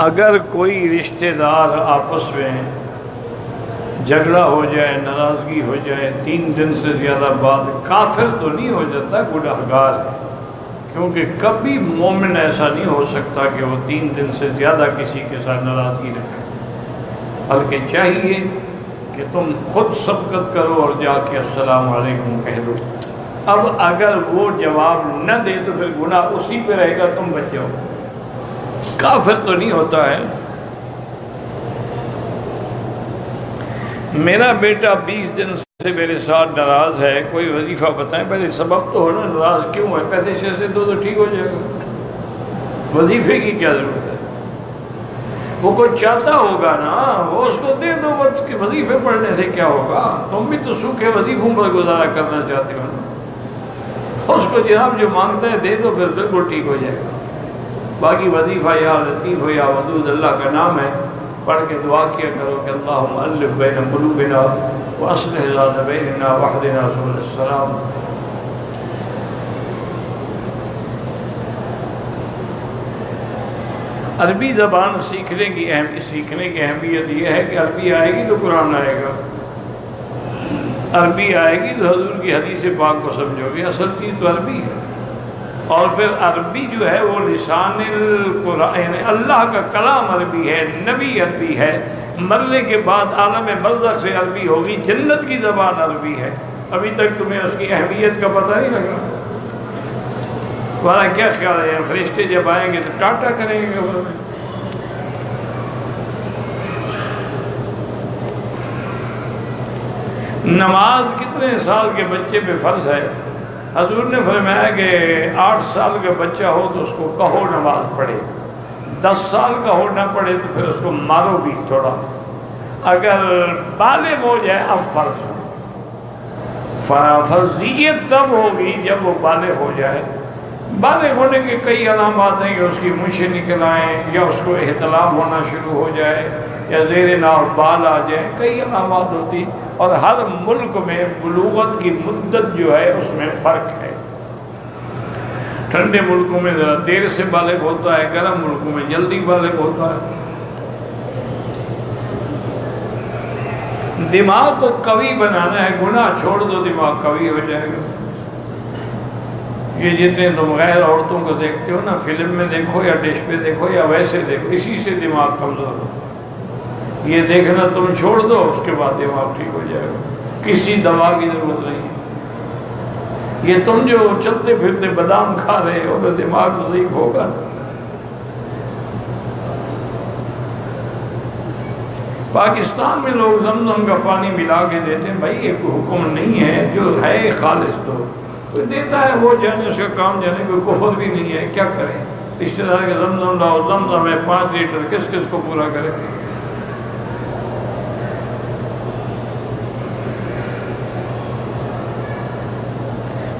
اگر کوئی رشتہ دار آپس میں جھگڑا ہو جائے، ناراضگی ہو جائے 3 دن سے زیادہ بعد، کافر تو نہیں ہو جاتا، گنہگار ہے، کیونکہ کبھی مومن ایسا نہیں ہو سکتا کہ وہ 3 دن سے زیادہ کسی کے ساتھ ناراضگی رکھے، بلکہ چاہیے کہ تم خود سبقت کرو اور جا کے السلام علیکم کہہ دو۔ اب اگر وہ جواب نہ دے تو پھر گناہ اسی پہ رہے گا، تم بچ جاؤ، کافر تو نہیں ہوتا ہے۔ میرا بیٹا 20 دن سے میرے ساتھ ناراض ہے، کوئی وظیفہ بتائیں، پہلے سبب تو ہو نا، ناراض کیوں ہے، پہلے سے دو تو ٹھیک ہو جائے گا، وظیفے کی کیا ضرورت ہے؟ وہ کوئی چاہتا ہوگا نا، وہ اس کو دے دو، بس کہ وظیفے پڑھنے سے کیا ہوگا، تم بھی تو سوکھے وظیفوں پر گزارا کرنا چاہتے ہو نا، اس کو جناب جو مانگتا ہے دے دو، پھر بالکل ٹھیک ہو جائے گا۔ باقی وظیفہ یا لطیف ہو یا ودود اللہ کا نام ہے، پڑھ کے دعا کیا کرو کہ اللہم الف بین قلوبنا واصلح ذات بیننا واہدنا سبل السلام۔ عربی زبان سیکھنے کی اہمیت یہ ہے کہ عربی آئے گی تو قرآن آئے گا، عربی آئے گی تو حضور کی حدیث پاک کو سمجھو گے، اصل چیز تو عربی ہے۔ اور پھر عربی جو ہے وہ لسان القرآن، یعنی اللہ کا کلام عربی ہے، نبی عربی ہے، مرنے کے بعد عالم برزخ سے عربی ہوگی، جنت کی زبان عربی ہے۔ ابھی تک تمہیں اس کی اہمیت کا پتہ نہیں لگا؟ تمہارا کیا خیال ہے فرشتے جب آئیں گے تو ٹاٹا کریں گے قبر میں؟ نماز کتنے سال کے بچے پہ فرض ہے؟ حضور نے فرمایا کہ 8 سال کا بچہ ہو تو اس کو کہو نماز پڑھے، 10 سال کا ہو نہ پڑھے تو پھر اس کو مارو بھی تھوڑا، اگر بالغ ہو جائے اب فرض ہو۔ فرضیت تب ہوگی جب وہ بالغ ہو جائے۔ بالغ ہونے کے کئی علامات ہیں کہ اس کی مونچھیں نکل آئیں، یا اس کو احتلام ہونا شروع ہو جائے، یا زیر ناف بال آ جائیں، کئی علامات ہوتی، اور ہر ملک میں بلوغت کی مدت جو ہے اس میں فرق ہے۔ ٹھنڈے ملکوں میں ذرا دیر سے بالغ ہوتا ہے، گرم ملکوں میں جلدی بالغ ہوتا ہے۔ دماغ کو قوی بنانا ہے، گناہ چھوڑ دو دماغ قوی ہو جائے گا۔ یہ جتنے تم غیر عورتوں کو دیکھتے ہو نا، فلم میں دیکھو یا ڈش پہ دیکھو یا ویسے دیکھو، اسی سے دماغ کمزور ہو۔ یہ دیکھنا تم چھوڑ دو، اس کے بعد دماغ ٹھیک ہو جائے گا، کسی دوا کی ضرورت نہیں ہے۔ یہ تم جو چلتے پھرتے بادام کھا رہے ہو، تو دماغ تو ضعیف ہوگا نا۔ پاکستان میں لوگ زمزم کا پانی ملا کے دیتے ہیں، بھائی یہ کوئی حکم نہیں ہے، جو ہے خالص تو کوئی دیتا ہے، وہ جانے اس کا کام جانے، کوئی کفر بھی نہیں ہے، کیا کریں؟ رشتہ دار کے زمزم لاؤ، زمزم ہے 5 لیٹر، کس کس کو پورا کرے؟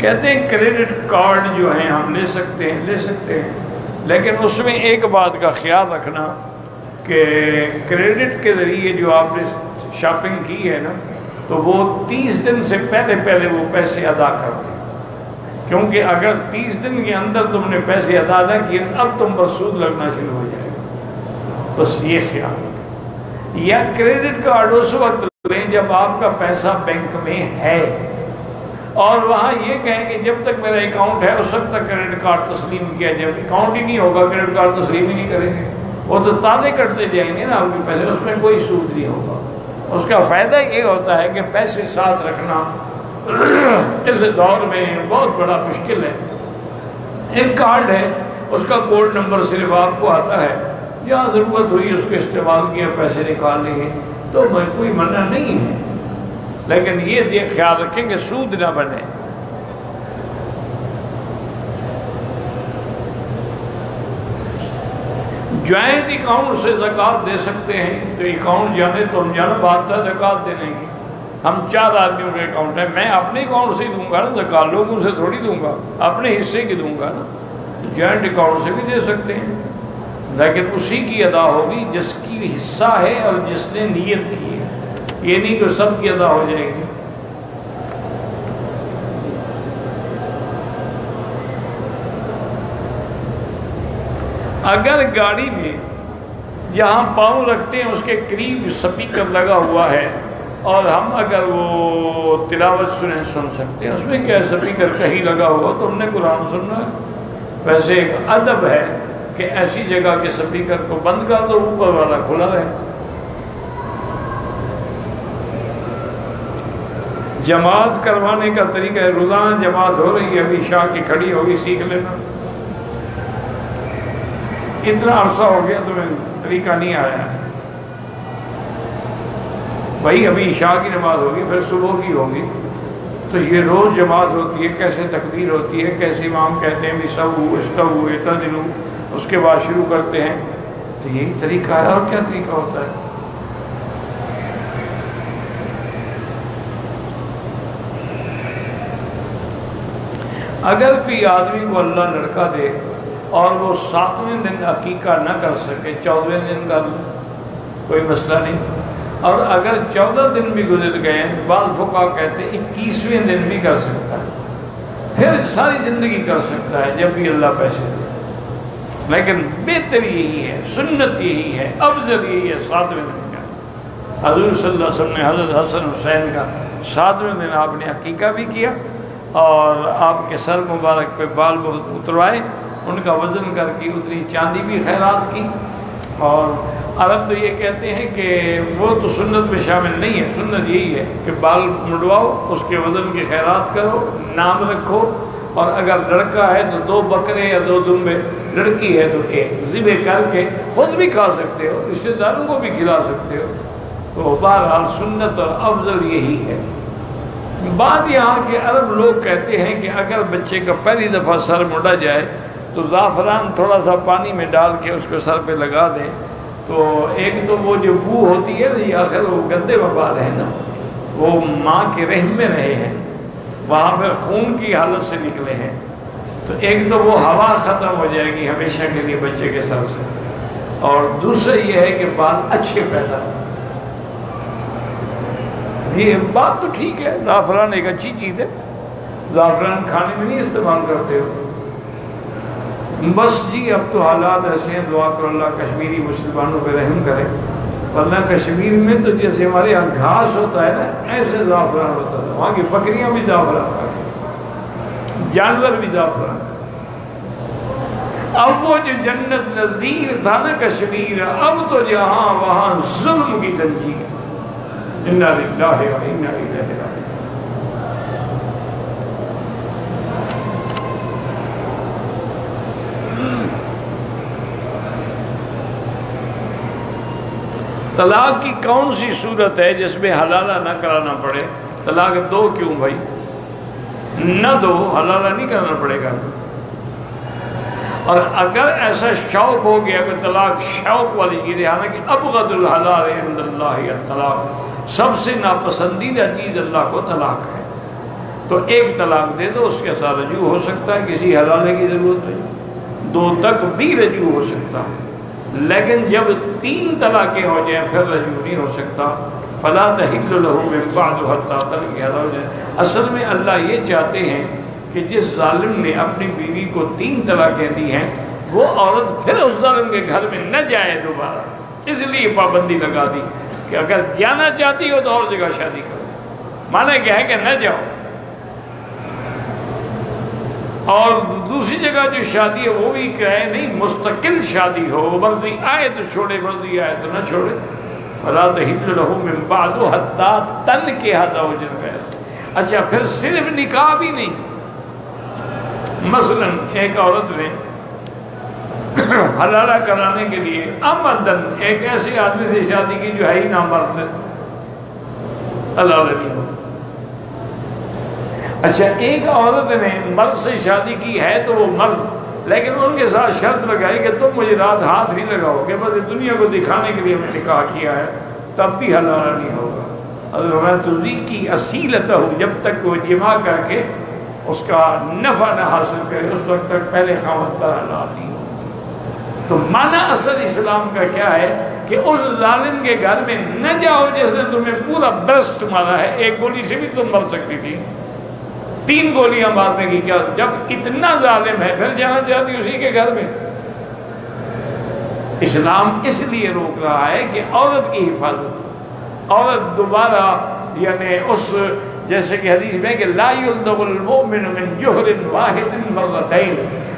کہتے ہیں کریڈٹ کارڈ جو ہیں ہم لے سکتے ہیں، لیکن اس میں ایک بات کا خیال رکھنا کہ کریڈٹ کے ذریعے جو آپ نے شاپنگ کی ہے نا، تو وہ 30 دن سے پہلے وہ پیسے ادا کر دیں، کیونکہ اگر 30 دن کے اندر تم نے پیسے ادا نہ کیے، اب تم پر سود لگنا شروع ہو جائے گا۔ بس یہ خیال رکھیں۔ یا کریڈٹ کارڈ اس وقت لیں جب آپ کا پیسہ بینک میں ہے، اور وہاں یہ کہیں کہ جب تک میرا اکاؤنٹ ہے اس وقت تک کریڈٹ کارڈ تسلیم کیا جائے۔ جب اکاؤنٹ ہی نہیں ہوگا کریڈٹ کارڈ تسلیم ہی نہیں کریں گے، وہ تو تازے کٹتے جائیں گے نا آپ کے پیسے، اس میں کوئی سود نہیں ہوگا۔ اس کا فائدہ یہ ہوتا ہے کہ پیسے ساتھ رکھنا اس دور میں بہت بڑا مشکل ہے۔ ایک کارڈ ہے، اس کا کوڈ نمبر صرف آپ کو آتا ہے، جہاں ضرورت ہوئی اس کو استعمال کیا، پیسے نکال لیے، تو کوئی منع نہیں ہے، لیکن یہ خیال رکھیں کہ سود نہ بنے۔ جوائنٹ اکاؤنٹ سے زکوٰۃ دے سکتے ہیں، تو اکاؤنٹ جانے تو ہم جانا بات ہے زکوٰۃ دینے کی۔ ہم 4 آدمیوں کا اکاؤنٹ ہے، میں اپنے اکاؤنٹ سے ہی دوں گا نا زکوٰۃ، لوگوں سے تھوڑی دوں گا، اپنے حصے کی دوں گا نا۔ جوائنٹ اکاؤنٹ سے بھی دے سکتے ہیں، لیکن اسی کی ادا ہوگی جس کی حصہ ہے اور جس نے نیت کی ہے، یہ نہیں کہ سب کی ادا ہو جائے گی۔ اگر گاڑی میں جہاں پاؤں رکھتے ہیں اس کے قریب سپیکر لگا ہوا ہے، اور ہم اگر وہ تلاوت سن سکتے ہیں، اس میں کیا سپیکر کہیں لگا ہوا تو ہم نے قرآن سننا ہے۔ ویسے ایک ادب ہے کہ ایسی جگہ کے سپیکر کو بند کر دو، اوپر والا کھلا رہے۔ جماعت کروانے کا طریقہ ہے، روزانہ جماعت ہو رہی ہے، ابھی شاہ کی کھڑی ہوگی، سیکھ لینا۔ اتنا عرصہ ہو گیا تمہیں طریقہ نہیں آیا بھائی، ابھی عشاء کی نماز ہوگی، پھر صبح کی ہوگی، تو یہ روز جماعت ہوتی ہے، کیسے تکبیر ہوتی ہے، کیسے امام کہتے ہیں بِسَوُّوا اسْتَوُوا اعْتَدِلُوا، اس کے بعد شروع کرتے ہیں، تو یہی طریقہ ہے، اور کیا طریقہ ہوتا ہے؟ اگر کوئی آدمی کو اللہ لڑکا دے اور وہ 7ویں دن عقیقہ نہ کر سکے، 14ویں دن کر لے، کوئی مسئلہ نہیں۔ اور اگر 14 دن بھی گزر گئے، بعض فقہا کہتے ہیں 21ویں دن بھی کر سکتا ہے، پھر ساری زندگی کر سکتا ہے جب بھی اللہ پیسے دے۔ لیکن بہتر یہی ہے، سنت یہی ہے، افضل یہی ہے 7ویں دن کا۔ حضور صلی اللہ علیہ وسلم نے حضرت حسن حسین کا 7ویں دن آپ نے عقیقہ بھی کیا، اور آپ کے سر مبارک پہ بال اتروائے، ان کا وزن کر کے اتنی چاندی بھی خیرات کی۔ اور عرب تو یہ کہتے ہیں کہ وہ تو سنت میں شامل نہیں ہے، سنت یہی ہے کہ بال مڈواؤ، اس کے وزن کی خیرات کرو، نام رکھو، اور اگر لڑکا ہے تو 2 بکرے یا 2 دمبے، لڑکی ہے تو 1 ذبح کر کے خود بھی کھا سکتے ہو، رشتہ داروں کو بھی کھلا سکتے ہو۔ تو بہرحال سنت اور افضل یہی ہے۔ بعد یہاں کے عرب لوگ کہتے ہیں کہ اگر بچے کا پہلی دفعہ سر مڈا جائے تو زعفران تھوڑا سا پانی میں ڈال کے اس کو سر پہ لگا دیں، تو ایک تو وہ جو بو ہوتی ہے نا، آخر وہ گندے وبال ہے نا، وہ ماں کے رحم میں رہے ہیں، وہاں پہ خون کی حالت سے نکلے ہیں، تو ایک تو وہ ہوا ختم ہو جائے گی ہمیشہ کے لیے بچے کے سر سے، اور دوسرا یہ ہے کہ بال اچھے پیدا ہوں۔ یہ بات تو ٹھیک ہے، زعفران ایک اچھی چیز ہے، زعفران کھانے میں نہیں استعمال کرتے ہو، بس جی اب تو حالات ایسے ہیں، دعا کرو اللہ کشمیری مسلمانوں پہ رحم کرے، ورنہ کشمیر میں تو جیسے ہمارے یہاں گھاس ہوتا ہے نا، ایسے زعفران ہوتا تھا، وہاں کی بکریاں بھی زعفران کھاتی، جانور بھی زعفران کھاتے۔ اب وہ جو جنت نظیر تھا نا کشمیر، اب تو جہاں وہاں ظلم کی زنجیر۔ انا للہ و انا الیہ راجعون۔ طلاق کی کون سی صورت ہے جس میں حلالہ نہ کرانا پڑے؟ طلاق دو کیوں بھائی؟ نہ دو، حلالہ نہیں کرنا پڑے گا۔ اور اگر ایسا شوق ہو گیا کہ طلاق شوق والی چیز ہے، حالانکہ ابغض الحلال عند اللہ الطلاق، سب سے ناپسندیدہ چیز اللہ کو طلاق ہے، تو ایک طلاق دے دو، اس کے ساتھ رجوع ہو سکتا ہے، کسی حلالے کی ضرورت نہیں، 2 تک بھی رجوع ہو سکتا ہے، لیکن جب 3 طلاقیں ہو جائیں پھر رجوع نہیں ہو سکتا۔ فلا تحل له من بعد حتى تنكح زوجا۔ اصل میں اللہ یہ چاہتے ہیں کہ جس ظالم نے اپنی بیوی کو 3 طلاقیں دی ہیں، وہ عورت پھر اس ظالم کے گھر میں نہ جائے دوبارہ، اس لیے پابندی لگا دی کہ اگر جانا چاہتی ہو تو اور جگہ شادی کرو، مانا کیا ہے کہ نہ جاؤ، اور دوسری جگہ جو شادی ہے وہ بھی کہے نہیں، مستقل شادی ہو، مرضی آئے تو چھوڑے، مرضی آئے تو نہ چھوڑے۔ فلا تحل له من بعد حتى تنكح زوجا غيره۔ اچھا پھر صرف نکاح بھی نہیں، مثلا ایک عورت نے حلالہ کرانے کے لیے عمدن ایک ایسے آدمی سے شادی کی جو ہے ہی نامرد، حلالہ نہیں ہو۔ اچھا ایک عورت نے مرد سے شادی کی ہے تو وہ مرد، لیکن ان کے ساتھ شرط لگائی کہ تم مجھے رات ہاتھ نہیں لگاؤ گے، بس دنیا کو دکھانے کے لیے میں نکاح کیا ہے، تب بھی حلالہ نہیں ہوگا۔ حضرت تزیکی اصیلتہ، جب تک وہ جماع کر کے اس کا نفع نہ حاصل کرے اس وقت تک پہلے خاوند پر حلال نہیں ہوگی۔ تو معنی اصل اسلام کا کیا ہے کہ اس ظالم کے گھر میں نہ جاؤ جس نے تمہیں پورا برسٹ مارا ہے، 1 گولی سے بھی تم مر سکتی تھی، 3 گولیاں مارنے کی کیا، جب اتنا ظالم ہے پھر جہاں چاہتی اسی کے گھر میں۔ اسلام اس لیے روک رہا ہے کہ عورت کی حفاظت ہو، عورت دوبارہ یعنی اس جیسے کہ حدیث میں کہ لا یلدغ المؤمن من جحر واحد مرتين،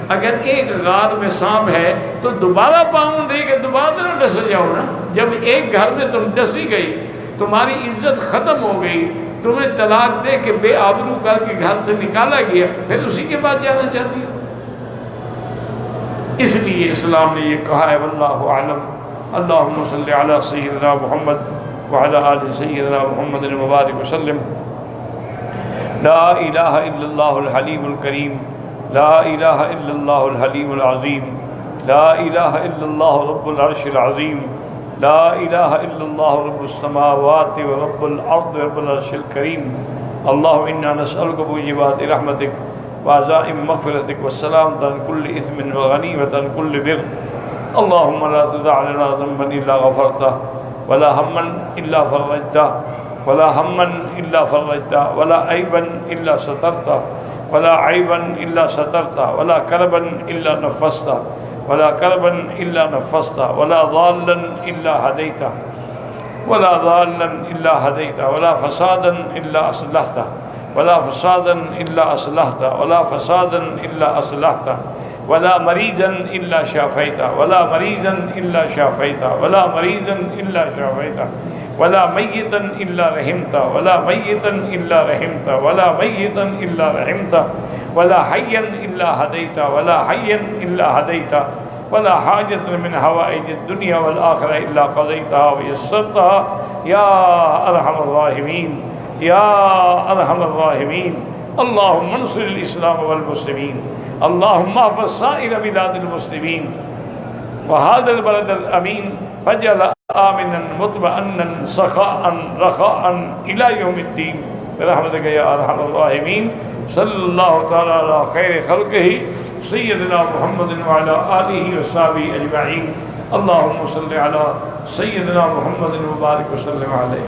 اگر ایک غار میں سانپ ہے تو دوبارہ پاؤں دے کے دوبارہ نہ ڈس جاؤ نا۔ جب ایک گھر میں تم ڈسی گئی، تمہاری عزت ختم ہو گئی، تمہیں طلاق دے کے بے آبرو کر کے گھر سے نکالا گیا، پھر اسی کے بعد جانا چاہتی ہو؟ اس لیے اسلام نے یہ کہا ہے واللہ اعلم۔ اللہم صلی علی سیدنا محمد وعلی آل سیدنا محمد مبارک وسلم۔ لا الہ الا اللہ الحلیم الکریم، لا الہ الا اللہ الحلیم العظیم، لا الہ الا اللہ رب العرش العظیم، لا الہ الا اللہ رب السماوات ورب الارض رب العرش الکریم۔ اللہم انا نسألک موجبات رحمتک وعزائم مغفرتك والسلامة عن كل إثم وغنيمة عن كل بر۔ اللهم لا تدع لنا ذنبا إلا غفرته، ولا هما إلا فرجته، ولا هما إلا فرجته، ولا عيبا إلا سترته، ولا عيبا إلا سترته، ولا كربا إلا نفسته، ولا كربا إلا نفسته، ولا ضالا إلا هديته، ولا ضالا إلا هديته، ولا فسادا إلا أصلحته، ولا فسادا إلا أصلحته، ولا فسادا إلا أصلحته، ولا مريضا إلا شافيته، ولا مريضا إلا شافيته، ولا مريضا إلا شافيته، ولا ميتا إلا رحمته، ولا ميتا إلا رحمته، ولا ميتا إلا رحمته، ولا حيا إلا هديته، ولا حيا إلا هديته، ولا حاجة من حوائج الدنيا والآخرة إلا قضيتها ويسرتها يا أرحم الراحمين، يا أرحم الراحمين۔ اللهم انصر الإسلام والمسلمين، اللهم احفظ سائر بلاد المسلمين وهذا البلد الأمين، فاجعل آمنا مطمئنا سخاء رخاء إلى يوم الدين برحمتك يا أرحم الراحمين۔ صلی اللہ تعالی علی خیر خلقہ سیدنا محمد وعلی آلہ وصحبہ اجمعین۔ اللہم صلی علی سیدنا محمد وبارک وسلم علیہ۔